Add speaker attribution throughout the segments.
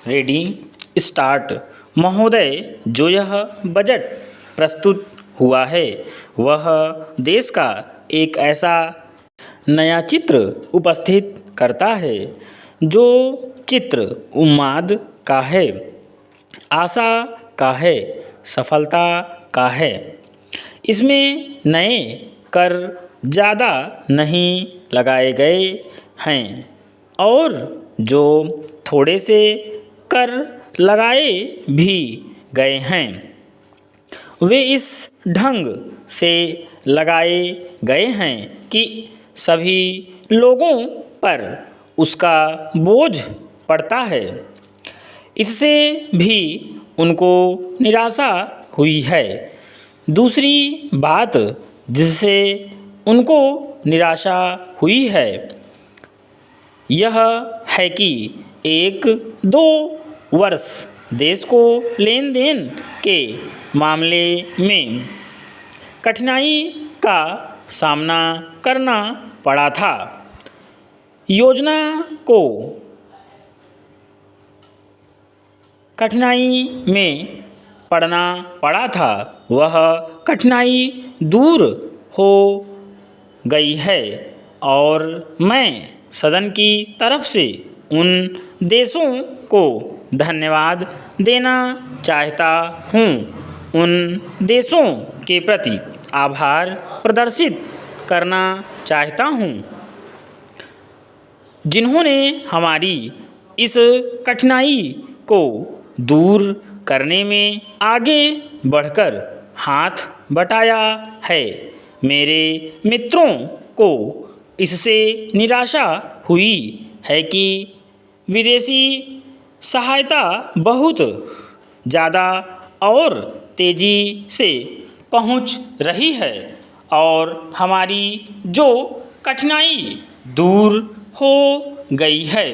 Speaker 1: Ready start. महोदय, जो यह बजट प्रस्तुत हुआ है वह देश का एक ऐसा नया चित्र उपस्थित करता है जो चित्र उम्मीद का है, आशा का है, सफलता का है। इसमें नए कर ज़्यादा नहीं लगाए गए हैं और जो थोड़े से कर लगाए भी गए हैं वे इस ढंग से लगाए गए हैं कि सभी लोगों पर उसका बोझ पड़ता है। इससे भी उनको निराशा हुई है। दूसरी बात जिससे उनको निराशा हुई है यह है कि 1-2 वर्ष देश को लेन देन के मामले में कठिनाई का सामना करना पड़ा था। योजना को कठिनाई में पड़ना पड़ा था, वह कठिनाई दूर हो गई है और मैं सदन की तरफ से उन देशों को धन्यवाद देना चाहता हूँ, उन देशों के प्रति आभार प्रदर्शित करना चाहता हूँ जिन्होंने हमारी इस कठिनाई को दूर करने में आगे बढ़कर हाथ बटाया है। मेरे मित्रों को इससे निराशा हुई है कि विदेशी सहायता बहुत ज़्यादा और तेज़ी से पहुंच रही है और हमारी जो कठिनाई दूर हो गई है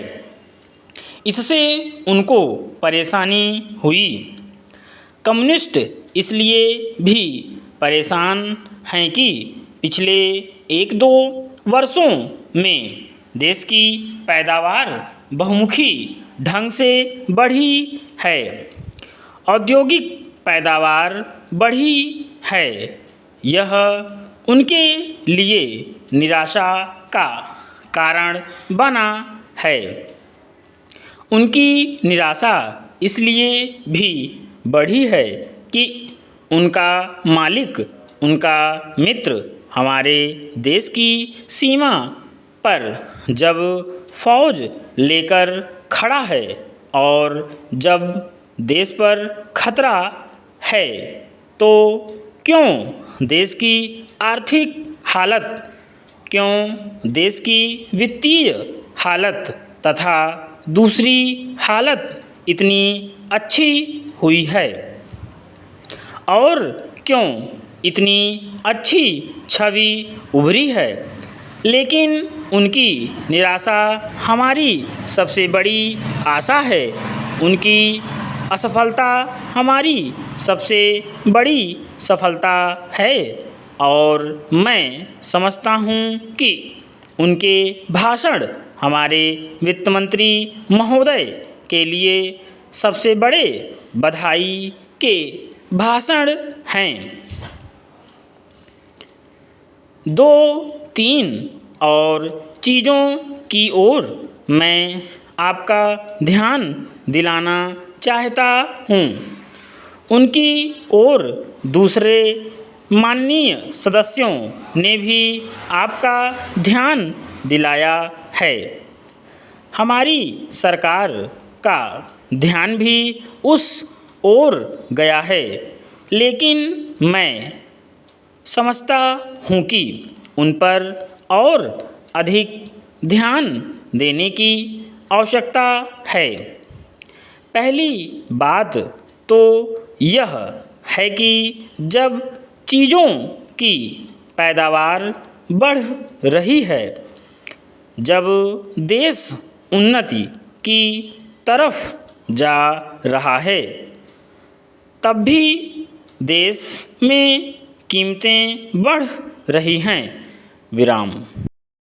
Speaker 1: इससे उनको परेशानी हुई। कम्युनिस्ट इसलिए भी परेशान हैं कि पिछले 1-2 वर्षों में देश की पैदावार बहुमुखी ढंग से बढ़ी है, औद्योगिक पैदावार बढ़ी है। यह उनके लिए निराशा का कारण बना है। उनकी निराशा इसलिए भी बढ़ी है कि उनका मालिक, उनका मित्र हमारे देश की सीमा पर जब फौज लेकर खड़ा है और जब देश पर खतरा है तो क्यों देश की आर्थिक हालत, क्यों देश की वित्तीय हालत तथा दूसरी हालत इतनी अच्छी हुई है और क्यों इतनी अच्छी छवि उभरी है। लेकिन उनकी निराशा हमारी सबसे बड़ी आशा है, उनकी असफलता हमारी सबसे बड़ी सफलता है और मैं समझता हूँ कि उनके भाषण हमारे वित्त मंत्री महोदय के लिए सबसे बड़े बधाई के भाषण हैं। 2-3 और चीज़ों की ओर मैं आपका ध्यान दिलाना चाहता हूँ। उनकी ओर दूसरे माननीय सदस्यों ने भी आपका ध्यान दिलाया है। हमारी सरकार का ध्यान भी उस ओर गया है, लेकिन मैं समझता हूँ कि उन पर और अधिक ध्यान देने की आवश्यकता है। पहली बात तो यह है कि जब चीज़ों की पैदावार बढ़ रही है, जब देश उन्नति की तरफ जा रहा है, तब भी देश में कीमतें बढ़ रही हैं। विराम।